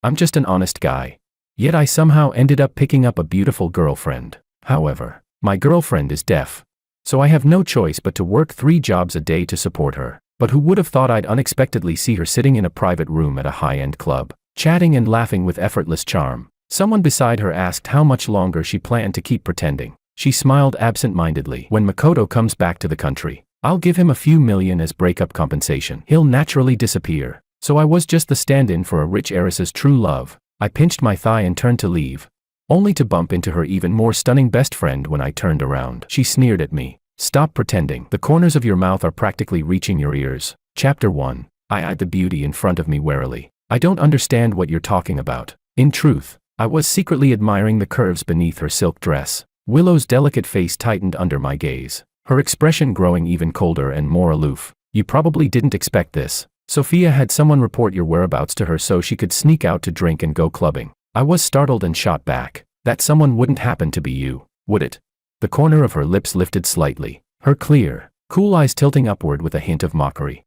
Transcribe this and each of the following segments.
I'm just an honest guy. Yet I somehow ended up picking up a beautiful girlfriend. However, my girlfriend is deaf. So I have no choice but to work 3 jobs a day to support her. But who would have thought I'd unexpectedly see her sitting in a private room at a high-end club, chatting and laughing with effortless charm. Someone beside her asked how much longer she planned to keep pretending. She smiled absent-mindedly. When Makoto comes back to the country, I'll give him a few million as breakup compensation. He'll naturally disappear. So I was just the stand-in for a rich heiress's true love. I pinched my thigh and turned to leave, only to bump into her even more stunning best friend when I turned around. She sneered at me. Stop pretending. The corners of your mouth are practically reaching your ears. Chapter 1. I eyed the beauty in front of me warily. I don't understand what you're talking about. In truth, I was secretly admiring the curves beneath her silk dress. Willow's delicate face tightened under my gaze, her expression growing even colder and more aloof. You probably didn't expect this. Sophia had someone report your whereabouts to her so she could sneak out to drink and go clubbing. I was startled and shot back. That someone wouldn't happen to be you, would it? The corner of her lips lifted slightly, her clear, cool eyes tilting upward with a hint of mockery.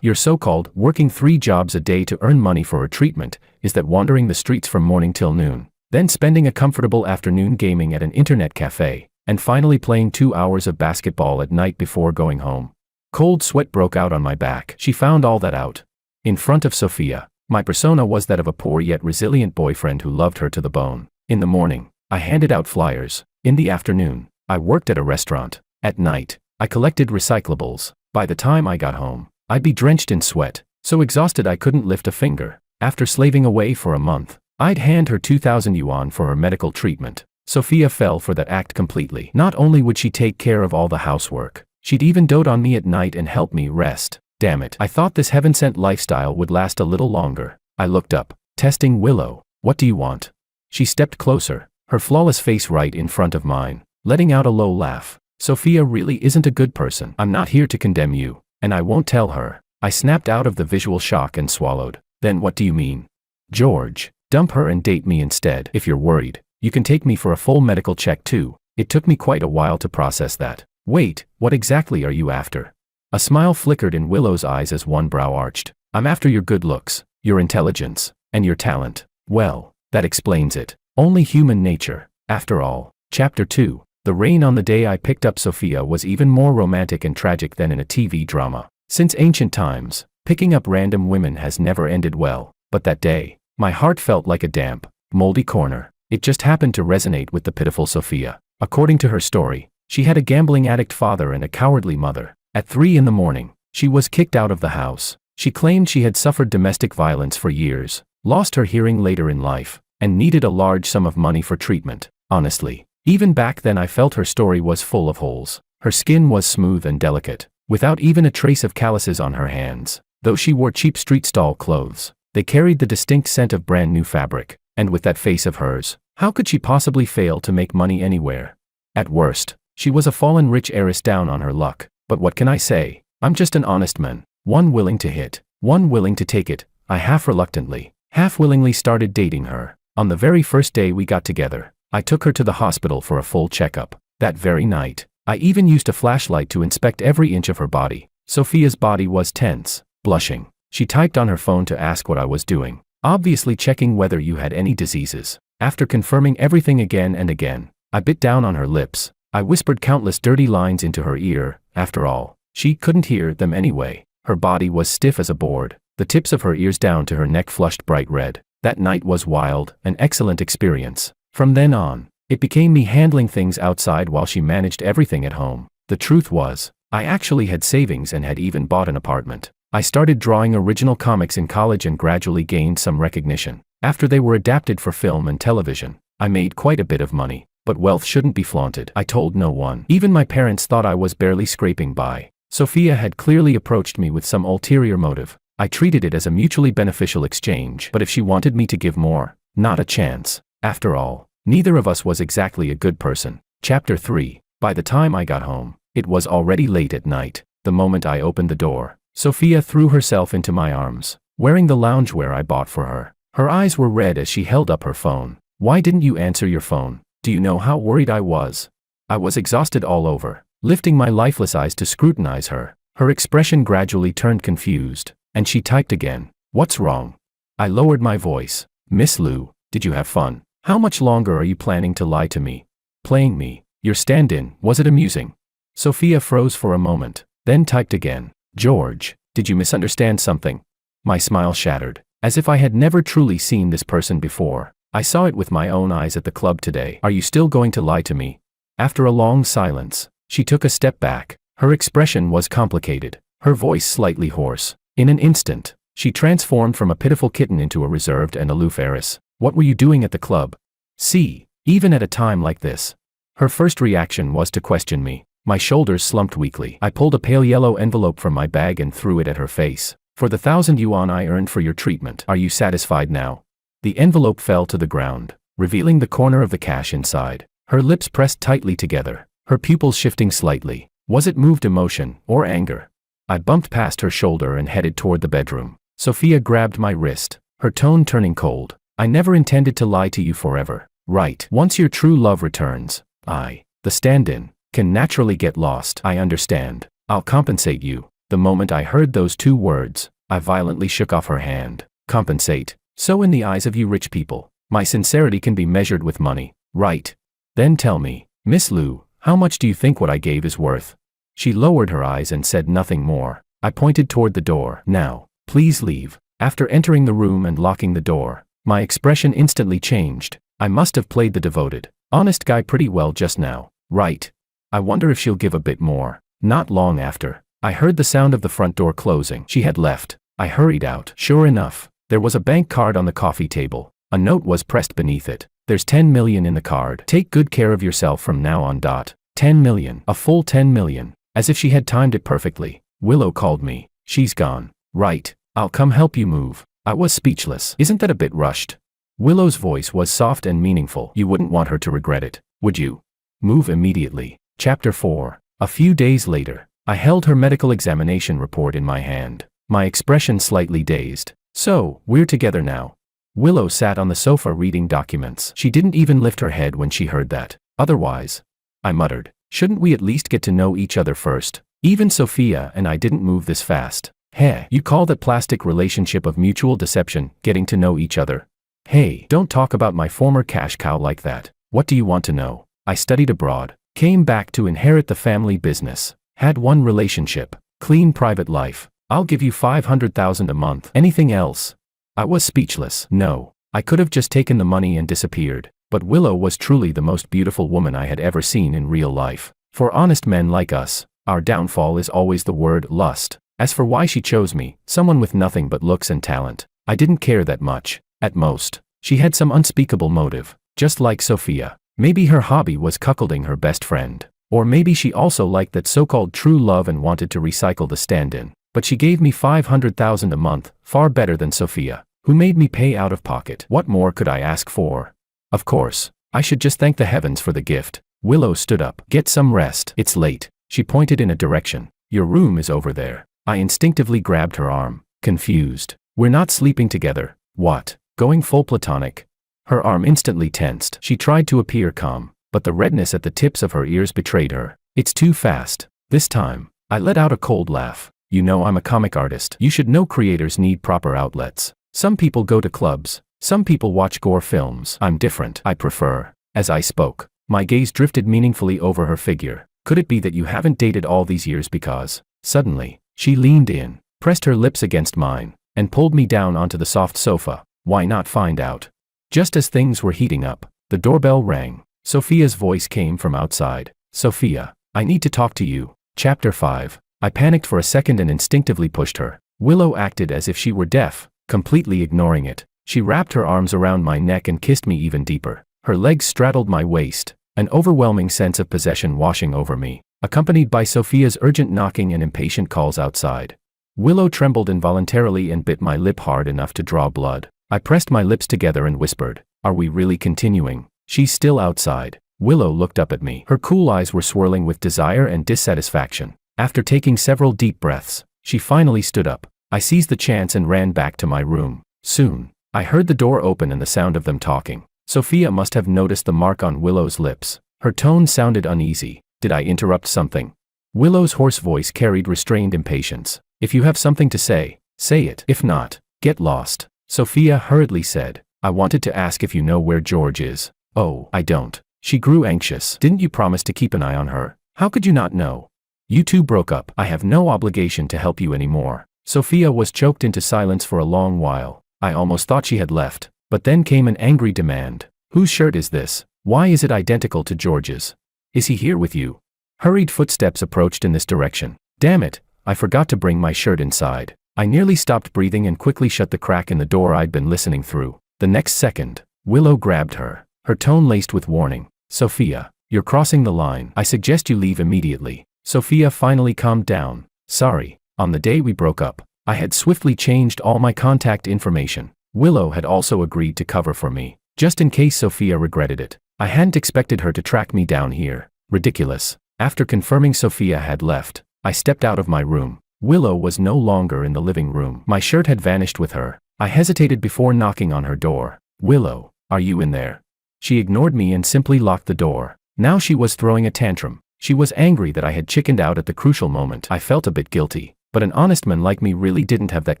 Your so-called working 3 jobs a day to earn money for her treatment, is that wandering the streets from morning till noon, then spending a comfortable afternoon gaming at an internet cafe, and finally playing 2 hours of basketball at night before going home. Cold sweat broke out on my back. She found all that out. In front of Sophia, my persona was that of a poor yet resilient boyfriend who loved her to the bone. In the morning, I handed out flyers. In the afternoon, I worked at a restaurant. At night, I collected recyclables. By the time I got home, I'd be drenched in sweat, so exhausted I couldn't lift a finger. After slaving away for a month, I'd hand her 2,000 yuan for her medical treatment. Sophia fell for that act completely. Not only would she take care of all the housework, she'd even dote on me at night and help me rest. Damn it. I thought this heaven-sent lifestyle would last a little longer. I looked up, testing Willow. What do you want? She stepped closer, her flawless face right in front of mine, letting out a low laugh. Sophia really isn't a good person. I'm not here to condemn you, and I won't tell her. I snapped out of the visual shock and swallowed. Then what do you mean? George, dump her and date me instead. If you're worried, you can take me for a full medical check too. It took me quite a while to process that. Wait, what exactly are you after? A smile flickered in Willow's eyes as one brow arched. I'm after your good looks, your intelligence, and your talent. Well, that explains it. Only human nature, after all. Chapter 2. The rain on the day I picked up Sophia was even more romantic and tragic than in a TV drama. Since ancient times, picking up random women has never ended well. But that day, my heart felt like a damp, moldy corner. It just happened to resonate with the pitiful Sophia. According to her story, she had a gambling addict father and a cowardly mother. At 3 in the morning, she was kicked out of the house. She claimed she had suffered domestic violence for years, lost her hearing later in life, and needed a large sum of money for treatment. Honestly, even back then I felt her story was full of holes. Her skin was smooth and delicate, without even a trace of calluses on her hands. Though she wore cheap street stall clothes, they carried the distinct scent of brand new fabric. And with that face of hers, how could she possibly fail to make money anywhere? At worst, she was a fallen rich heiress down on her luck. But what can I say? I'm just an honest man, one willing to hit, one willing to take it. I half reluctantly, half willingly started dating her. On the very first day we got together, I took her to the hospital for a full checkup. That very night, I even used a flashlight to inspect every inch of her body. Sophia's body was tense, blushing. She typed on her phone to ask what I was doing, obviously checking whether you had any diseases. After confirming everything again and again, I bit down on her lips. I whispered countless dirty lines into her ear. After all, she couldn't hear them anyway. Her body was stiff as a board, the tips of her ears down to her neck flushed bright red. That night was wild, an excellent experience. From then on, it became me handling things outside while she managed everything at home. The truth was, I actually had savings and had even bought an apartment. I started drawing original comics in college and gradually gained some recognition. After they were adapted for film and television, I made quite a bit of money. But wealth shouldn't be flaunted. I told no one. Even my parents thought I was barely scraping by. Sophia had clearly approached me with some ulterior motive. I treated it as a mutually beneficial exchange. But if she wanted me to give more, not a chance. After all, neither of us was exactly a good person. Chapter 3. By the time I got home, it was already late at night. The moment I opened the door, Sophia threw herself into my arms, wearing the loungewear I bought for her. Her eyes were red as she held up her phone. Why didn't you answer your phone? Do you know how worried I was? I was exhausted all over, lifting my lifeless eyes to scrutinize her. Her expression gradually turned confused, and she typed again. What's wrong? I lowered my voice. Miss Lou, did you have fun? How much longer are you planning to lie to me? Playing me, your stand-in, was it amusing? Sophia froze for a moment, then typed again. George, did you misunderstand something? My smile shattered, as if I had never truly seen this person before. I saw it with my own eyes at the club today. Are you still going to lie to me? After a long silence, she took a step back. Her expression was complicated, her voice slightly hoarse. In an instant, she transformed from a pitiful kitten into a reserved and aloof heiress. What were you doing at the club? See, even at a time like this. Her first reaction was to question me. My shoulders slumped weakly. I pulled a pale yellow envelope from my bag and threw it at her face. For the 1,000 yuan I earned for your treatment. Are you satisfied now? The envelope fell to the ground, revealing the corner of the cash inside. Her lips pressed tightly together, her pupils shifting slightly. Was it moved emotion or anger? I bumped past her shoulder and headed toward the bedroom. Sophia grabbed my wrist, her tone turning cold. I never intended to lie to you forever, right? Once your true love returns, the stand-in, can naturally get lost. I understand. I'll compensate you. The moment I heard those two words, I violently shook off her hand. Compensate? So in the eyes of you rich people, my sincerity can be measured with money, right? Then tell me, Miss Lou, how much do you think what I gave is worth? She lowered her eyes and said nothing more. I pointed toward the door. Now, please leave. After entering the room and locking the door, my expression instantly changed. I must have played the devoted, honest guy pretty well just now, right? I wonder if she'll give a bit more. Not long after, I heard the sound of the front door closing. She had left. I hurried out. Sure enough, there was a bank card on the coffee table. A note was pressed beneath it. There's 10 million in the card. Take good care of yourself from now on. 10 million. A full 10 million. As if she had timed it perfectly. Willow called me. She's gone. Right. I'll come help you move. I was speechless. Isn't that a bit rushed? Willow's voice was soft and meaningful. You wouldn't want her to regret it, would you? Move immediately. Chapter 4. A few days later, I held her medical examination report in my hand, my expression slightly dazed. So, we're together now. Willow sat on the sofa reading documents. She didn't even lift her head when she heard that. Otherwise, I muttered, shouldn't we at least get to know each other first? Even Sophia and I didn't move this fast. Hey, you call that plastic relationship of mutual deception, getting to know each other? Hey, don't talk about my former cash cow like that. What do you want to know? I studied abroad, came back to inherit the family business, had one relationship, clean private life. I'll give you 500,000 a month. Anything else? I was speechless. No, I could have just taken the money and disappeared, but Willow was truly the most beautiful woman I had ever seen in real life. For honest men like us, our downfall is always the word lust. As for why she chose me, someone with nothing but looks and talent, I didn't care that much. At most, she had some unspeakable motive, just like Sophia. Maybe her hobby was cuckolding her best friend. Or maybe she also liked that so-called true love and wanted to recycle the stand-in. But she gave me 500,000 a month, far better than Sophia, who made me pay out of pocket. What more could I ask for? Of course, I should just thank the heavens for the gift. Willow stood up. Get some rest. It's late. She pointed in a direction. Your room is over there. I instinctively grabbed her arm, confused. We're not sleeping together. What? Going full platonic? Her arm instantly tensed. She tried to appear calm, but the redness at the tips of her ears betrayed her. It's too fast. This time, I let out a cold laugh. You know I'm a comic artist. You should know creators need proper outlets. Some people go to clubs. Some people watch gore films. I'm different. I prefer. As I spoke, my gaze drifted meaningfully over her figure. Could it be that you haven't dated all these years because? Suddenly, she leaned in, pressed her lips against mine, and pulled me down onto the soft sofa. Why not find out? Just as things were heating up, the doorbell rang. Sophia's voice came from outside. Sophia, I need to talk to you. Chapter 5. I panicked for a second and instinctively pushed her. Willow acted as if she were deaf, completely ignoring it. She wrapped her arms around my neck and kissed me even deeper. Her legs straddled my waist, an overwhelming sense of possession washing over me, accompanied by Sophia's urgent knocking and impatient calls outside. Willow trembled involuntarily and bit my lip hard enough to draw blood. I pressed my lips together and whispered, "Are we really continuing? She's still outside." Willow looked up at me. Her cool eyes were swirling with desire and dissatisfaction. After taking several deep breaths, she finally stood up. I seized the chance and ran back to my room. Soon, I heard the door open and the sound of them talking. Sophia must have noticed the mark on Willow's lips. Her tone sounded uneasy. Did I interrupt something? Willow's hoarse voice carried restrained impatience. If you have something to say, say it. If not, get lost. Sophia hurriedly said. I wanted to ask if you know where George is. Oh, I don't. She grew anxious. Didn't you promise to keep an eye on her? How could you not know? You two broke up. I have no obligation to help you anymore. Sophia was choked into silence for a long while. I almost thought she had left. But then came an angry demand. Whose shirt is this? Why is it identical to George's? Is he here with you? Hurried footsteps approached in this direction. Damn it, I forgot to bring my shirt inside. I nearly stopped breathing and quickly shut the crack in the door I'd been listening through. The next second, Willow grabbed her, her tone laced with warning. Sophia, you're crossing the line. I suggest you leave immediately. Sophia finally calmed down. Sorry, on the day we broke up, I had swiftly changed all my contact information. Willow had also agreed to cover for me, just in case Sophia regretted it. I hadn't expected her to track me down here. Ridiculous. After confirming Sophia had left, I stepped out of my room. Willow was no longer in the living room. My shirt had vanished with her. I hesitated before knocking on her door. Willow, are you in there? She ignored me and simply locked the door. Now she was throwing a tantrum. She was angry that I had chickened out at the crucial moment. I felt a bit guilty, but an honest man like me really didn't have that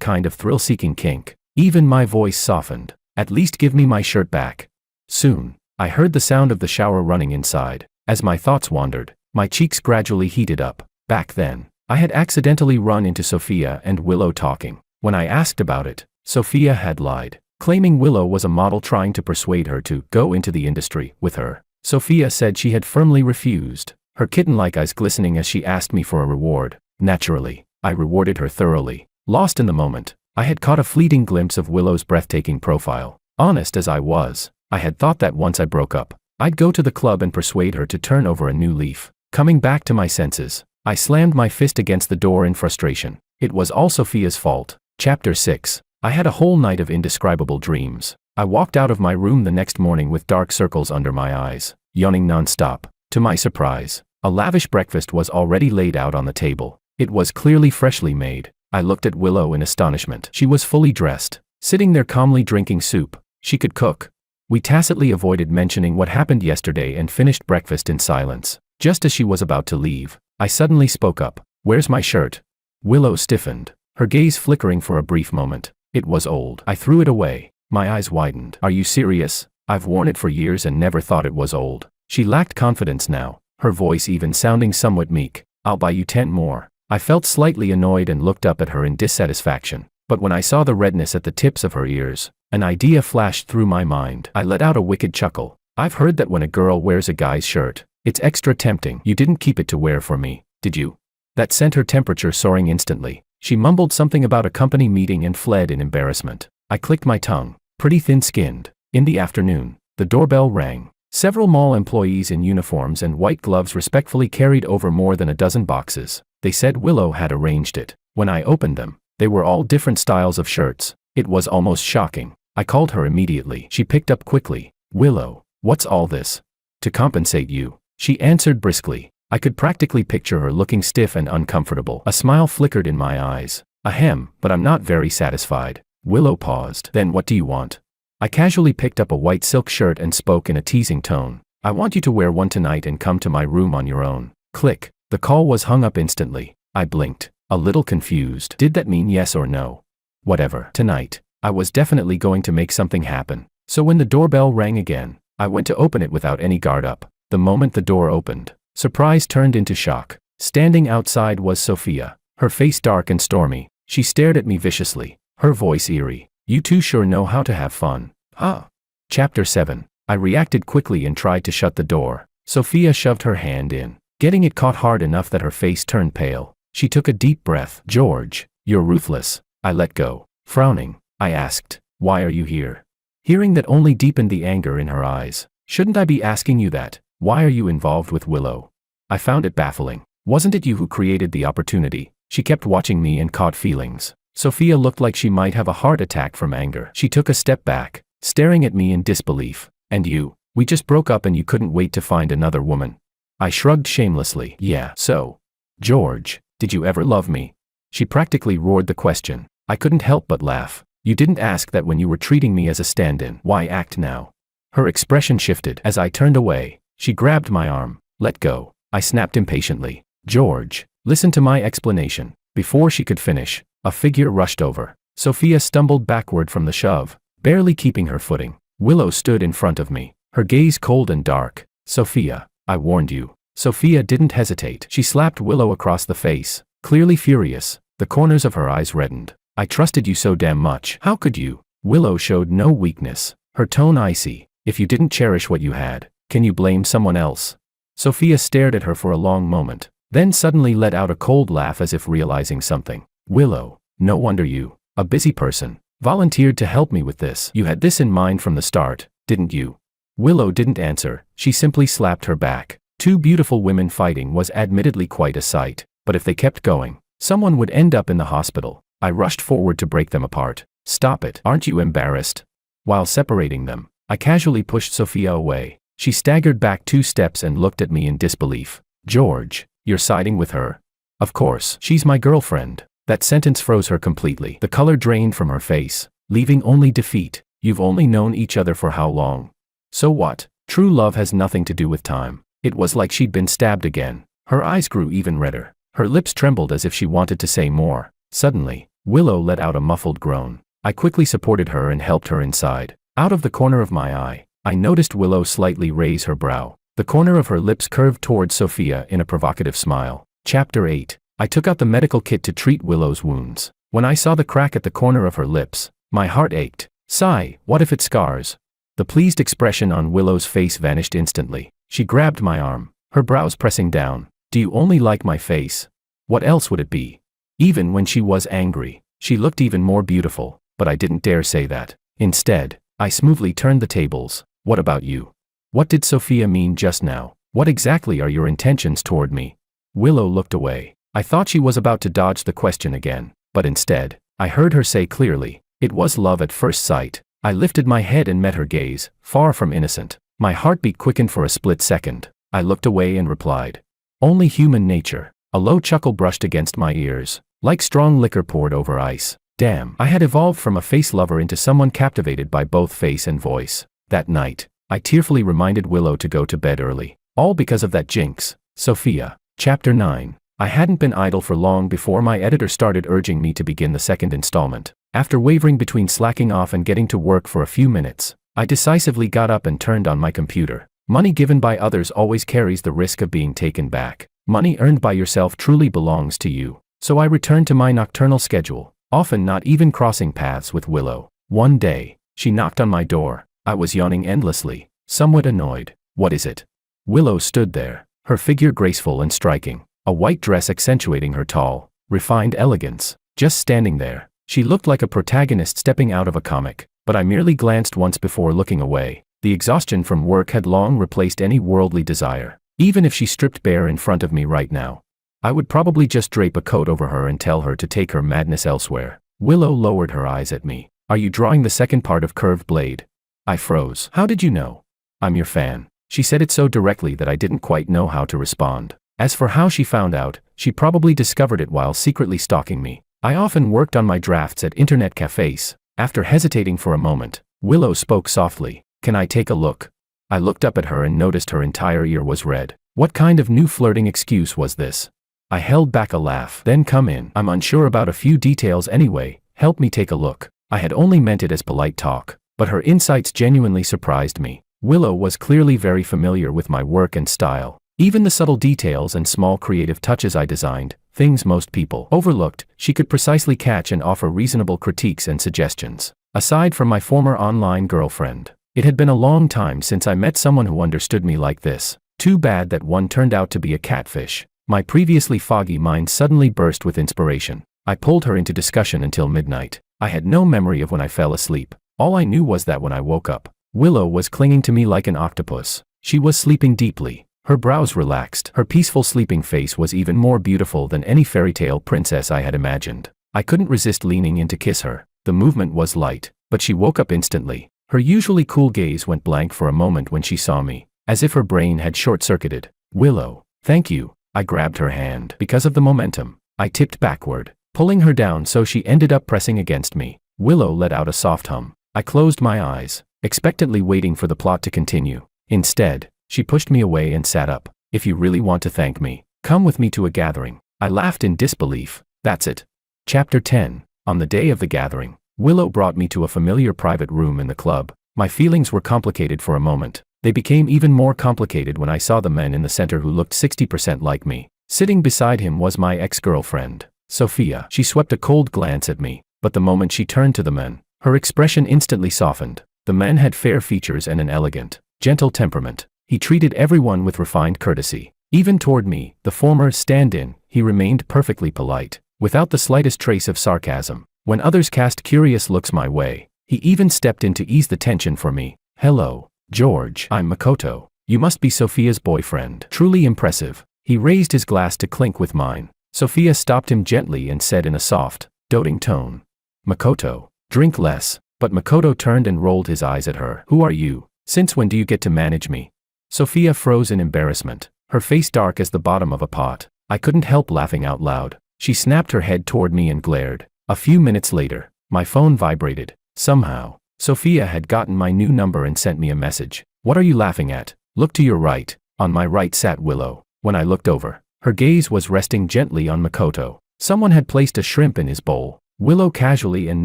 kind of thrill-seeking kink. Even my voice softened. At least give me my shirt back. Soon, I heard the sound of the shower running inside. As my thoughts wandered, my cheeks gradually heated up. Back then, I had accidentally run into Sophia and Willow talking. When I asked about it, Sophia had lied, claiming Willow was a model trying to persuade her to go into the industry with her. Sophia said she had firmly refused, her kitten-like eyes glistening as she asked me for a reward. Naturally, I rewarded her thoroughly. Lost in the moment, I had caught a fleeting glimpse of Willow's breathtaking profile. Honest as I was, I had thought that once I broke up, I'd go to the club and persuade her to turn over a new leaf. Coming back to my senses, I slammed my fist against the door in frustration. It was all Sophia's fault. Chapter 6. I had a whole night of indescribable dreams. I walked out of my room the next morning with dark circles under my eyes, yawning non-stop. To my surprise, a lavish breakfast was already laid out on the table. It was clearly freshly made. I looked at Willow in astonishment. She was fully dressed, sitting there calmly drinking soup. She could cook. We tacitly avoided mentioning what happened yesterday and finished breakfast in silence. Just as she was about to leave, I suddenly spoke up. Where's my shirt? Willow stiffened, her gaze flickering for a brief moment. It was old. I threw it away. My eyes widened. Are you serious? I've worn it for years and never thought it was old. She lacked confidence now, her voice even sounding somewhat meek. I'll buy you 10 more. I felt slightly annoyed and looked up at her in dissatisfaction. But when I saw the redness at the tips of her ears, an idea flashed through my mind. I let out a wicked chuckle. I've heard that when a girl wears a guy's shirt, it's extra tempting. You didn't keep it to wear for me, did you? That sent her temperature soaring instantly. She mumbled something about a company meeting and fled in embarrassment. I clicked my tongue. Pretty thin-skinned. In the afternoon, the doorbell rang. Several mall employees in uniforms and white gloves respectfully carried over more than a dozen boxes. They said Willow had arranged it. When I opened them, they were all different styles of shirts. It was almost shocking. I called her immediately. She picked up quickly. Willow, what's all this? To compensate you, she answered briskly. I could practically picture her looking stiff and uncomfortable. A smile flickered in my eyes. Ahem, but I'm not very satisfied. Willow paused. Then what do you want? I casually picked up a white silk shirt and spoke in a teasing tone. I want you to wear one tonight and come to my room on your own. Click. The call was hung up instantly. I blinked, a little confused. Did that mean yes or no? Whatever. Tonight, I was definitely going to make something happen. So when the doorbell rang again, I went to open it without any guard up. The moment the door opened, surprise turned into shock. Standing outside was Sophia, her face dark and stormy. She stared at me viciously, her voice eerie. You two sure know how to have fun. Huh? Chapter 7. I reacted quickly and tried to shut the door. Sophia shoved her hand in, getting it caught hard enough that her face turned pale. She took a deep breath. George, you're ruthless. I let go. Frowning, I asked, why are you here? Hearing that only deepened the anger in her eyes. Shouldn't I be asking you that? Why are you involved with Willow? I found it baffling. Wasn't it you who created the opportunity? She kept watching me and caught feelings. Sophia looked like she might have a heart attack from anger. She took a step back, staring at me in disbelief. And you? We just broke up and you couldn't wait to find another woman. I shrugged shamelessly. Yeah, so. George, did you ever love me? She practically roared the question. I couldn't help but laugh. You didn't ask that when you were treating me as a stand-in. Why act now? Her expression shifted. As I turned away, she grabbed my arm. Let go. I snapped impatiently. George, listen to my explanation. Before she could finish, a figure rushed over. Sophia stumbled backward from the shove, barely keeping her footing. Willow stood in front of me, her gaze cold and dark. "Sophia, I warned you." Sophia didn't hesitate. She slapped Willow across the face, clearly furious. The corners of her eyes reddened. "I trusted you so damn much. How could you?" Willow showed no weakness, her tone icy. "If you didn't cherish what you had, can you blame someone else?" Sophia stared at her for a long moment, then suddenly let out a cold laugh as if realizing something. "Willow, no wonder you, a busy person, volunteered to help me with this. You had this in mind from the start, didn't you?" Willow didn't answer, she simply slapped her back. Two beautiful women fighting was admittedly quite a sight, but if they kept going, someone would end up in the hospital. I rushed forward to break them apart. "Stop it, aren't you embarrassed?" While separating them, I casually pushed Sophia away. She staggered back 2 steps and looked at me in disbelief. "George, you're siding with her?" "Of course, she's my girlfriend." That sentence froze her completely. The color drained from her face, leaving only defeat. "You've only known each other for how long?" "So what? True love has nothing to do with time." It was like she'd been stabbed again. Her eyes grew even redder. Her lips trembled as if she wanted to say more. Suddenly, Willow let out a muffled groan. I quickly supported her and helped her inside. Out of the corner of my eye, I noticed Willow slightly raise her brow. The corner of her lips curved towards Sophia in a provocative smile. Chapter 8. I took out the medical kit to treat Willow's wounds. When I saw the crack at the corner of her lips, my heart ached. Sigh, what if it scars? The pleased expression on Willow's face vanished instantly. She grabbed my arm, her brows pressing down. "Do you only like my face? What else would it be?" Even when she was angry, she looked even more beautiful, but I didn't dare say that. Instead, I smoothly turned the tables. "What about you? What did Sophia mean just now? What exactly are your intentions toward me?" Willow looked away. I thought she was about to dodge the question again, but instead, I heard her say clearly, "It was love at first sight." I lifted my head and met her gaze, far from innocent. My heartbeat quickened for a split second. I looked away and replied, "Only human nature." A low chuckle brushed against my ears, like strong liquor poured over ice. Damn, I had evolved from a face lover into someone captivated by both face and voice. That night, I tearfully reminded Willow to go to bed early. All because of that jinx. Sophia. Chapter 9. I hadn't been idle for long before my editor started urging me to begin the second installment. After wavering between slacking off and getting to work for a few minutes, I decisively got up and turned on my computer. Money given by others always carries the risk of being taken back. Money earned by yourself truly belongs to you. So I returned to my nocturnal schedule, often not even crossing paths with Willow. One day, she knocked on my door. I was yawning endlessly, somewhat annoyed. "What is it?" Willow stood there, her figure graceful and striking, a white dress accentuating her tall, refined elegance. Just standing there, she looked like a protagonist stepping out of a comic, but I merely glanced once before looking away. The exhaustion from work had long replaced any worldly desire. Even if she stripped bare in front of me right now, I would probably just drape a coat over her and tell her to take her madness elsewhere. Willow lowered her eyes at me. "Are you drawing the second part of Curved Blade?" I froze. "How did you know?" "I'm your fan." She said it so directly that I didn't quite know how to respond. As for how she found out, she probably discovered it while secretly stalking me. I often worked on my drafts at internet cafes. After hesitating for a moment, Willow spoke softly. "Can I take a look?" I looked up at her and noticed her entire ear was red. What kind of new flirting excuse was this? I held back a laugh. "Then come in. I'm unsure about a few details anyway. Help me take a look." I had only meant it as polite talk, but her insights genuinely surprised me. Willow was clearly very familiar with my work and style. Even the subtle details and small creative touches I designed, things most people overlooked, she could precisely catch and offer reasonable critiques and suggestions. Aside from my former online girlfriend, it had been a long time since I met someone who understood me like this. Too bad that one turned out to be a catfish. My previously foggy mind suddenly burst with inspiration. I pulled her into discussion until midnight. I had no memory of when I fell asleep. All I knew was that when I woke up, Willow was clinging to me like an octopus. She was sleeping deeply. Her brows relaxed. Her peaceful sleeping face was even more beautiful than any fairy tale princess I had imagined. I couldn't resist leaning in to kiss her. The movement was light, but she woke up instantly. Her usually cool gaze went blank for a moment when she saw me, as if her brain had short-circuited. "Willow, thank you." I grabbed her hand. Because of the momentum, I tipped backward, pulling her down so she ended up pressing against me. Willow let out a soft hum. I closed my eyes, expectantly waiting for the plot to continue. Instead, she pushed me away and sat up. "If you really want to thank me, come with me to a gathering." I laughed in disbelief. "That's it." Chapter 10. On the day of the gathering, Willow brought me to a familiar private room in the club. My feelings were complicated for a moment. They became even more complicated when I saw the man in the center who looked 60% like me. Sitting beside him was my ex-girlfriend, Sophia. She swept a cold glance at me, but the moment she turned to the man, her expression instantly softened. The man had fair features and an elegant, gentle temperament. He treated everyone with refined courtesy. Even toward me, the former stand-in, he remained perfectly polite, without the slightest trace of sarcasm. When others cast curious looks my way, he even stepped in to ease the tension for me. "Hello, George. I'm Makoto. You must be Sophia's boyfriend." Truly impressive. He raised his glass to clink with mine. Sophia stopped him gently and said in a soft, doting tone, "Makoto, drink less." But Makoto turned and rolled his eyes at her. "Who are you? Since when do you get to manage me?" Sophia froze in embarrassment, her face dark as the bottom of a pot. I couldn't help laughing out loud. She snapped her head toward me and glared. A few minutes later, my phone vibrated. Somehow, Sophia had gotten my new number and sent me a message. "What are you laughing at? Look to your right." On my right sat Willow. When I looked over, her gaze was resting gently on Makoto. Someone had placed a shrimp in his bowl. Willow casually and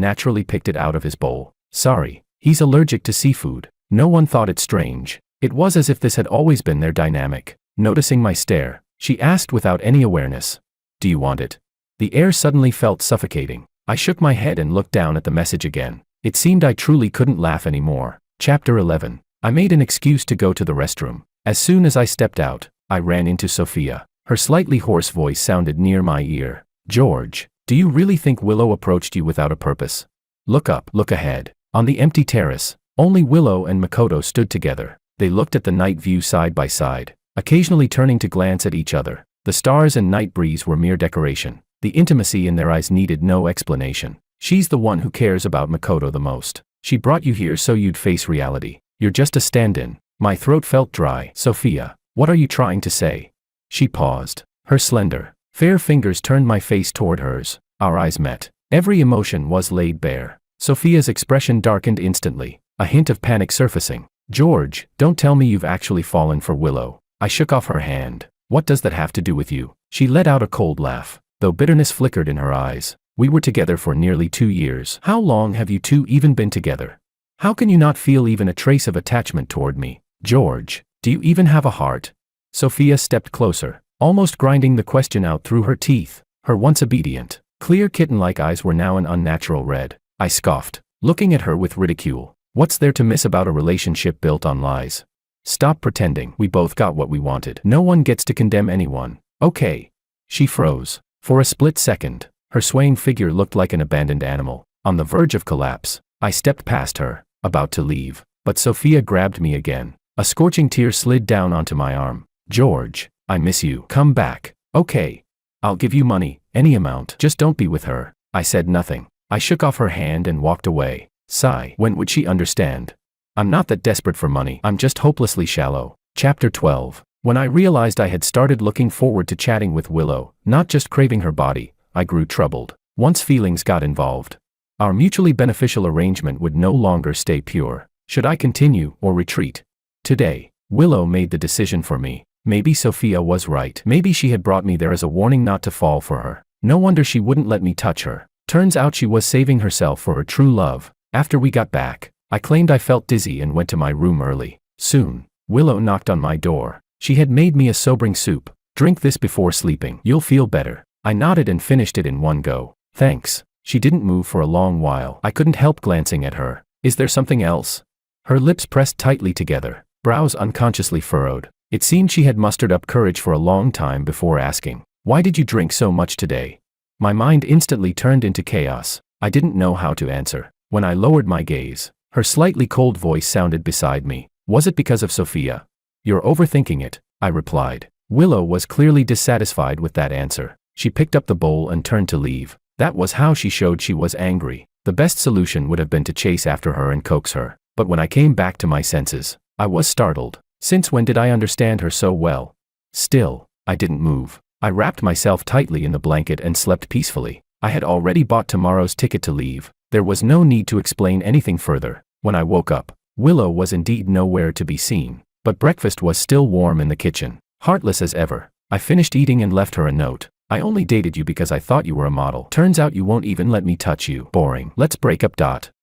naturally picked it out of his bowl. "Sorry, he's allergic to seafood." No one thought it strange. It was as if this had always been their dynamic. Noticing my stare, she asked without any awareness, "Do you want it?" The air suddenly felt suffocating. I shook my head and looked down at the message again. It seemed I truly couldn't laugh anymore. Chapter 11. I made an excuse to go to the restroom. As soon as I stepped out, I ran into Sophia. Her slightly hoarse voice sounded near my ear. "George, do you really think Willow approached you without a purpose? Look up, look ahead." On the empty terrace, only Willow and Makoto stood together. They looked at the night view side by side, occasionally turning to glance at each other. The stars and night breeze were mere decoration. The intimacy in their eyes needed no explanation. "She's the one who cares about Makoto the most. She brought you here so you'd face reality. You're just a stand-in." My throat felt dry. "Sophia, what are you trying to say?" She paused. Her slender, fair fingers turned my face toward hers. Our eyes met. Every emotion was laid bare. Sophia's expression darkened instantly, a hint of panic surfacing. "George, don't tell me you've actually fallen for Willow." I shook off her hand. "What does that have to do with you?" She let out a cold laugh, though bitterness flickered in her eyes. "We were together for nearly 2 years. How long have you two even been together? How can you not feel even a trace of attachment toward me? George, do you even have a heart?" Sophia stepped closer, almost grinding the question out through her teeth. Her once obedient, clear kitten-like eyes were now an unnatural red. I scoffed, looking at her with ridicule. "What's there to miss about a relationship built on lies? Stop pretending. We both got what we wanted. No one gets to condemn anyone. Okay." She froze. For a split second, her swaying figure looked like an abandoned animal, on the verge of collapse. I stepped past her, about to leave, but Sophia grabbed me again. A scorching tear slid down onto my arm. "George, I miss you. Come back." "Okay. I'll give you money, any amount. Just don't be with her." I said nothing. I shook off her hand and walked away. Sigh. When would she understand? I'm not that desperate for money. I'm just hopelessly shallow. Chapter 12. When I realized I had started looking forward to chatting with Willow, not just craving her body, I grew troubled. Once feelings got involved, our mutually beneficial arrangement would no longer stay pure. Should I continue or retreat? Today, Willow made the decision for me. Maybe Sophia was right. Maybe she had brought me there as a warning not to fall for her. No wonder she wouldn't let me touch her. Turns out she was saving herself for her true love. After we got back, I claimed I felt dizzy and went to my room early. Soon, Willow knocked on my door. She had made me a sobering soup. "Drink this before sleeping. You'll feel better." I nodded and finished it in one go. "Thanks." She didn't move for a long while. I couldn't help glancing at her. "Is there something else?" Her lips pressed tightly together, brows unconsciously furrowed. It seemed she had mustered up courage for a long time before asking, "Why did you drink so much today?" My mind instantly turned into chaos. I didn't know how to answer. When I lowered my gaze, her slightly cold voice sounded beside me. "Was it because of Sophia?" "You're overthinking it," I replied. Willow was clearly dissatisfied with that answer. She picked up the bowl and turned to leave. That was how she showed she was angry. The best solution would have been to chase after her and coax her. But when I came back to my senses, I was startled. Since when did I understand her so well? Still, I didn't move. I wrapped myself tightly in the blanket and slept peacefully. I had already bought tomorrow's ticket to leave. There was no need to explain anything further. When I woke up, Willow was indeed nowhere to be seen. But breakfast was still warm in the kitchen. Heartless as ever, I finished eating and left her a note. I only dated you because I thought you were a model. Turns out you won't even let me touch you. Boring. Let's break up.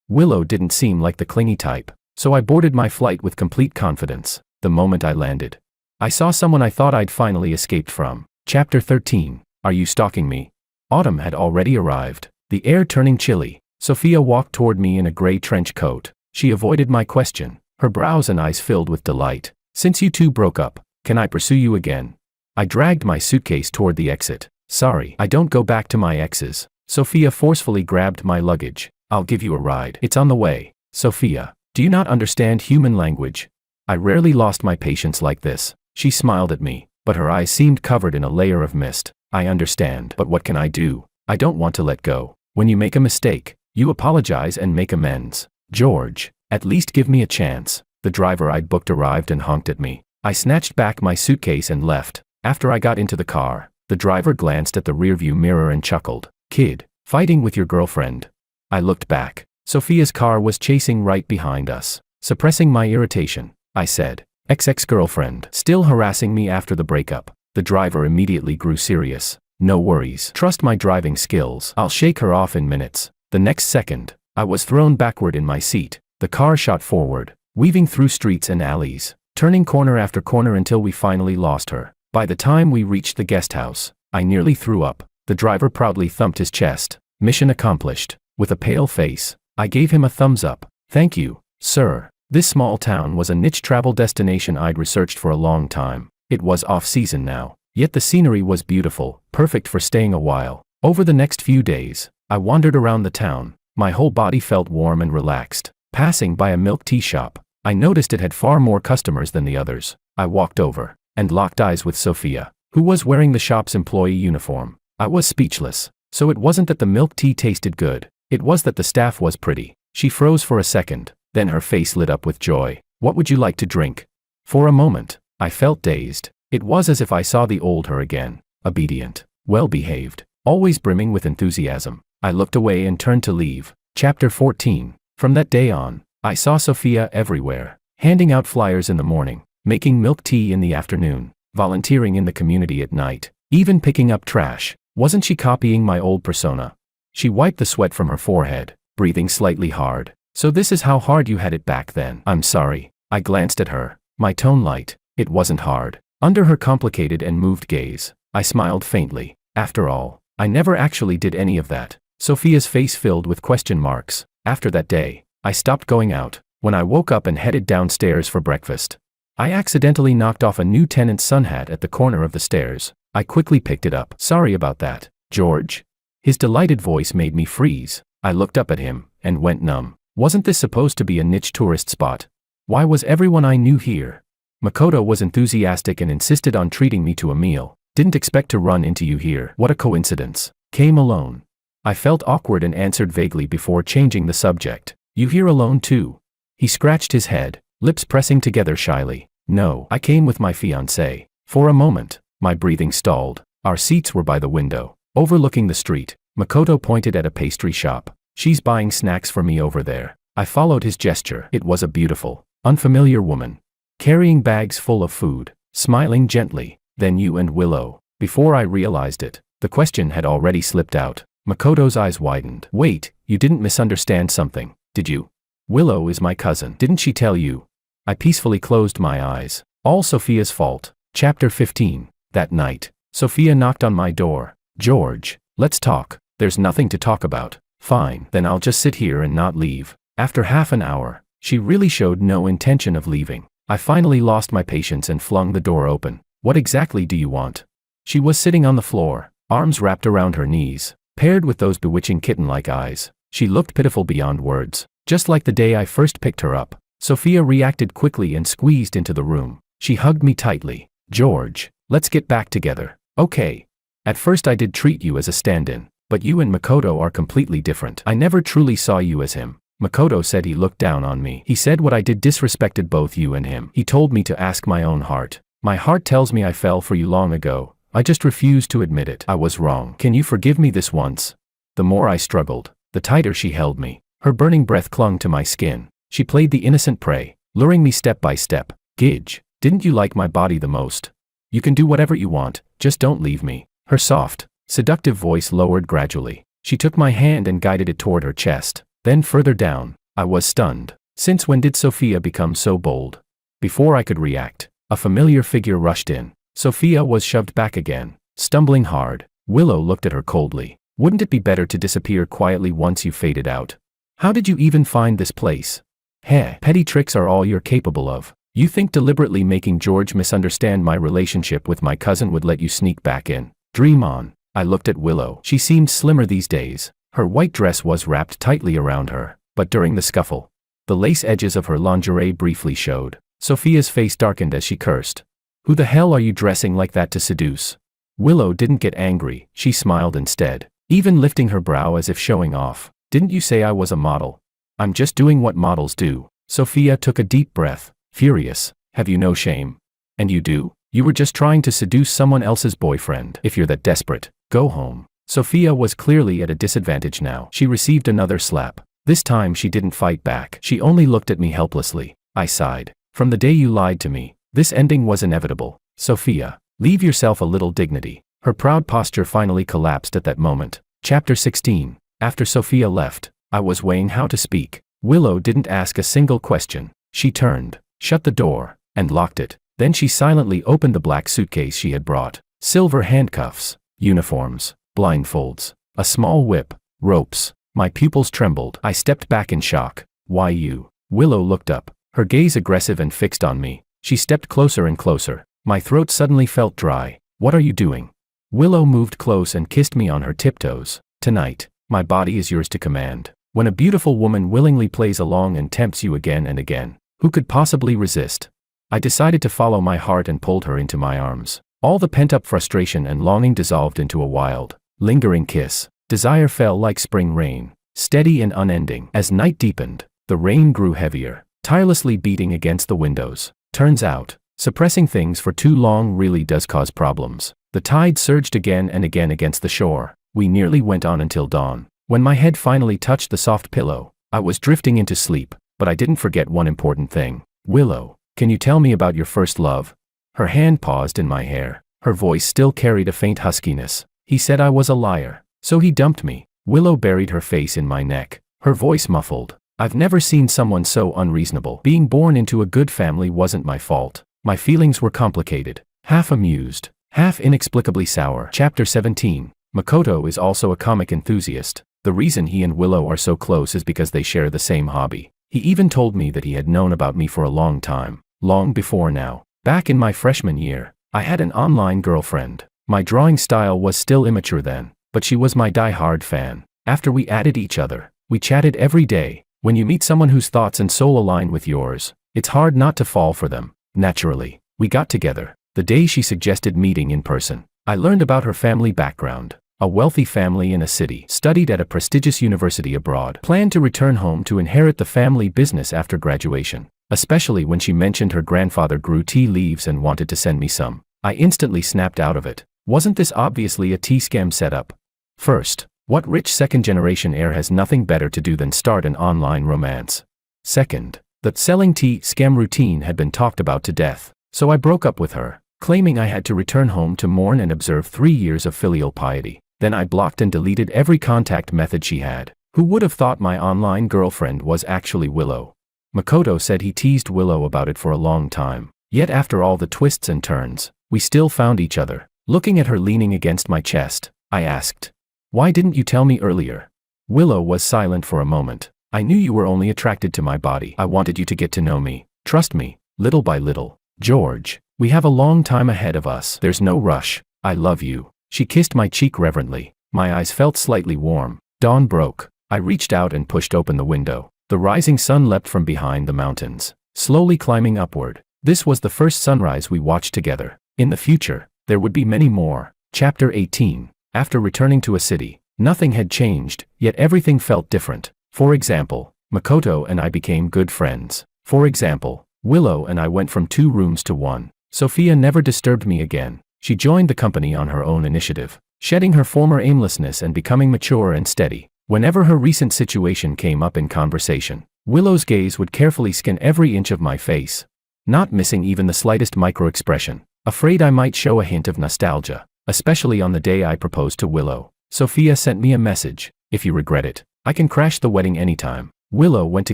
Willow didn't seem like the clingy type, so I boarded my flight with complete confidence. The moment I landed, I saw someone I thought I'd finally escaped from. Chapter 13. Are you stalking me? Autumn had already arrived, the air turning chilly. Sophia walked toward me in a gray trench coat. She avoided my question, her brows and eyes filled with delight. Since you two broke up, can I pursue you again? I dragged my suitcase toward the exit. Sorry, I don't go back to my exes. Sophia forcefully grabbed my luggage. I'll give you a ride. It's on the way. Sophia, do you not understand human language? I rarely lost my patience like this. She smiled at me, but her eyes seemed covered in a layer of mist. I understand, but what can I do? I don't want to let go. When you make a mistake, you apologize and make amends. George, at least give me a chance. The driver I'd booked arrived and honked at me. I snatched back my suitcase and left. After I got into the car, the driver glanced at the rearview mirror and chuckled. Kid, fighting with your girlfriend? I looked back. Sophia's car was chasing right behind us. Suppressing my irritation, I said, ex-girlfriend, still harassing me after the breakup. The driver immediately grew serious. No worries. Trust my driving skills. I'll shake her off in minutes. The next second, I was thrown backward in my seat. The car shot forward, weaving through streets and alleys, turning corner after corner until we finally lost her. By the time we reached the guest house, I nearly threw up. The driver proudly thumped his chest. Mission accomplished. With a pale face, I gave him a thumbs up. Thank you, sir. This small town was a niche travel destination I'd researched for a long time. It was off-season now, yet the scenery was beautiful, perfect for staying a while. Over the next few days, I wandered around the town. My whole body felt warm and relaxed. Passing by a milk tea shop, I noticed it had far more customers than the others. I walked over and locked eyes with Sophia, who was wearing the shop's employee uniform. I was speechless. So it wasn't that the milk tea tasted good. It was that the staff was pretty. She froze for a second, then her face lit up with joy. What would you like to drink? For a moment, I felt dazed. It was as if I saw the old her again, obedient, well-behaved, always brimming with enthusiasm. I looked away and turned to leave. Chapter 14. From that day on, I saw Sophia everywhere, handing out flyers in the morning, making milk tea in the afternoon, volunteering in the community at night, even picking up trash. Wasn't she copying my old persona? She wiped the sweat from her forehead, breathing slightly hard. So this is how hard you had it back then. I'm sorry. I glanced at her, my tone light. It wasn't hard. Under her complicated and moved gaze, I smiled faintly. After all, I never actually did any of that. Sophia's face filled with question marks. After that day, I stopped going out. When I woke up and headed downstairs for breakfast, I accidentally knocked off a new tenant's sun hat at the corner of the stairs. I quickly picked it up. Sorry about that, George. His delighted voice made me freeze. I looked up at him and went numb. Wasn't this supposed to be a niche tourist spot? Why was everyone I knew here? Makoto was enthusiastic and insisted on treating me to a meal. Didn't expect to run into you here. What a coincidence. Came alone. I felt awkward and answered vaguely before changing the subject. You here alone too? He scratched his head, lips pressing together shyly. No, I came with my fiancé. For a moment, my breathing stalled. Our seats were by the window, overlooking the street. Makoto pointed at a pastry shop. She's buying snacks for me over there. I followed his gesture. It was a beautiful, unfamiliar woman, carrying bags full of food, smiling gently. Then you and Willow. Before I realized it, the question had already slipped out. Makoto's eyes widened. Wait, you didn't misunderstand something, did you? Willow is my cousin. Didn't she tell you? I peacefully closed my eyes. All Sophia's fault. Chapter 15. That night, Sophia knocked on my door. George, let's talk. There's nothing to talk about. Fine, then I'll just sit here and not leave. After half an hour, she really showed no intention of leaving. I finally lost my patience and flung the door open. What exactly do you want? She was sitting on the floor, arms wrapped around her knees, paired with those bewitching kitten-like eyes. She looked pitiful beyond words, just like the day I first picked her up. Sophia reacted quickly and squeezed into the room. She hugged me tightly. George, let's get back together. Okay. At first I did treat you as a stand-in, but you and Makoto are completely different. I never truly saw you as him. Makoto said he looked down on me. He said what I did disrespected both you and him. He told me to ask my own heart. My heart tells me I fell for you long ago. I just refused to admit it. I was wrong. Can you forgive me this once? The more I struggled, the tighter she held me. Her burning breath clung to my skin. She played the innocent prey, luring me step by step. Gidge, didn't you like my body the most? You can do whatever you want, just don't leave me. Her soft, Seductive voice lowered gradually. She took my hand and guided it toward her chest. Then further down. I was stunned. Since when did Sophia become so bold? Before I could react, a familiar figure rushed in. Sophia was shoved back again, stumbling hard. Willow looked at her coldly. Wouldn't it be better to disappear quietly once you faded out? How did you even find this place? Heh, petty tricks are all you're capable of. You think deliberately making George misunderstand my relationship with my cousin would let you sneak back in? Dream on. I looked at Willow. She seemed slimmer these days. Her white dress was wrapped tightly around her, but during the scuffle, the lace edges of her lingerie briefly showed. Sophia's face darkened as she cursed. Who the hell are you dressing like that to seduce? Willow didn't get angry, she smiled instead, even lifting her brow as if showing off. Didn't you say I was a model? I'm just doing what models do. Sophia took a deep breath, furious. Have you no shame? And you do? You were just trying to seduce someone else's boyfriend. If you're that desperate, go home. Sophia was clearly at a disadvantage now. She received another slap. This time she didn't fight back. She only looked at me helplessly. I sighed. From the day you lied to me, this ending was inevitable. Sophia, leave yourself a little dignity. Her proud posture finally collapsed at that moment. Chapter 16. After Sophia left, I was weighing how to speak. Willow didn't ask a single question. She turned, shut the door, and locked it. Then she silently opened the black suitcase she had brought. Silver handcuffs, uniforms, blindfolds, a small whip, ropes. My pupils trembled. I stepped back in shock. Why you? Willow looked up, her gaze aggressive and fixed on me. She stepped closer and closer. My throat suddenly felt dry. What are you doing? Willow moved close and kissed me on her tiptoes. Tonight, my body is yours to command. When a beautiful woman willingly plays along and tempts you again and again, who could possibly resist? I decided to follow my heart and pulled her into my arms. All the pent-up frustration and longing dissolved into a wild, lingering kiss. Desire fell like spring rain, steady and unending. As night deepened, the rain grew heavier, tirelessly beating against the windows. Turns out, suppressing things for too long really does cause problems. The tide surged again and again against the shore. We nearly went on until dawn. When my head finally touched the soft pillow, I was drifting into sleep, but I didn't forget one important thing. Willow, can you tell me about your first love? Her hand paused in my hair. Her voice still carried a faint huskiness. He said I was a liar. So he dumped me. Willow buried her face in my neck, her voice muffled. I've never seen someone so unreasonable. Being born into a good family wasn't my fault. My feelings were complicated, half amused, half inexplicably sour. Chapter 17. Makoto is also a comic enthusiast. The reason he and Willow are so close is because they share the same hobby. He even told me that he had known about me for a long time, long before now. Back in my freshman year, I had an online girlfriend. My drawing style was still immature then, but she was my die-hard fan. After we added each other, we chatted every day. When you meet someone whose thoughts and soul align with yours, it's hard not to fall for them. Naturally, we got together. The day she suggested meeting in person, I learned about her family background. A wealthy family in a city, studied at a prestigious university abroad, planned to return home to inherit the family business after graduation. Especially when she mentioned her grandfather grew tea leaves and wanted to send me some. I instantly snapped out of it. Wasn't this obviously a tea scam setup? First, what rich second-generation heir has nothing better to do than start an online romance? Second, the selling tea scam routine had been talked about to death. So I broke up with her, claiming I had to return home to mourn and observe 3 years of filial piety. Then I blocked and deleted every contact method she had. Who would have thought my online girlfriend was actually Willow? Makoto said he teased Willow about it for a long time. Yet after all the twists and turns, we still found each other. Looking at her leaning against my chest, I asked, "Why didn't you tell me earlier?" Willow was silent for a moment. "I knew you were only attracted to my body. I wanted you to get to know me. Trust me, little by little. George, we have a long time ahead of us. There's no rush. I love you." She kissed my cheek reverently. My eyes felt slightly warm. Dawn broke. I reached out and pushed open the window. The rising sun leapt from behind the mountains, slowly climbing upward. This was the first sunrise we watched together. In the future, there would be many more. Chapter 18. After returning to a city, nothing had changed, yet everything felt different. For example, Makoto and I became good friends. For example, Willow and I went from 2 rooms to 1. Sophia never disturbed me again. She joined the company on her own initiative, shedding her former aimlessness and becoming mature and steady. Whenever her recent situation came up in conversation, Willow's gaze would carefully scan every inch of my face, not missing even the slightest micro-expression, afraid I might show a hint of nostalgia. especially on the day I proposed to Willow. Sophia sent me a message. If you regret it, I can crash the wedding anytime. Willow went to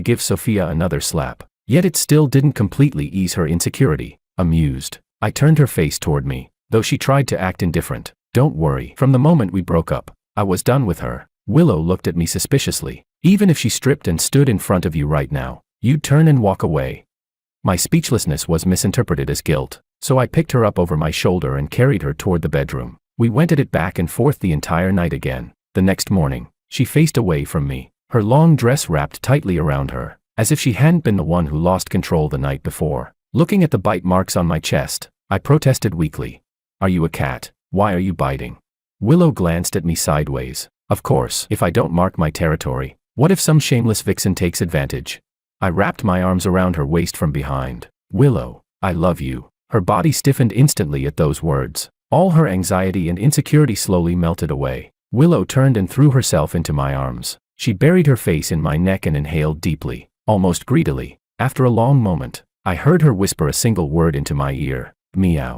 give Sophia another slap. Yet it still didn't completely ease her insecurity. Amused, I turned her face toward me, though she tried to act indifferent. Don't worry. From the moment we broke up, I was done with her. Willow looked at me suspiciously. Even if she stripped and stood in front of you right now, you'd turn and walk away. My speechlessness was misinterpreted as guilt, so I picked her up over my shoulder and carried her toward the bedroom. We went at it back and forth the entire night again. The next morning, she faced away from me, her long dress wrapped tightly around her, as if she hadn't been the one who lost control the night before. Looking at the bite marks on my chest, I protested weakly. Are you a cat? Why are you biting? Willow glanced at me sideways. Of course, if I don't mark my territory, what if some shameless vixen takes advantage? I wrapped my arms around her waist from behind. Willow, I love you. Her body stiffened instantly at those words. All her anxiety and insecurity slowly melted away. Willow turned and threw herself into my arms. She buried her face in my neck and inhaled deeply, almost greedily. After a long moment, I heard her whisper a single word into my ear. Meow.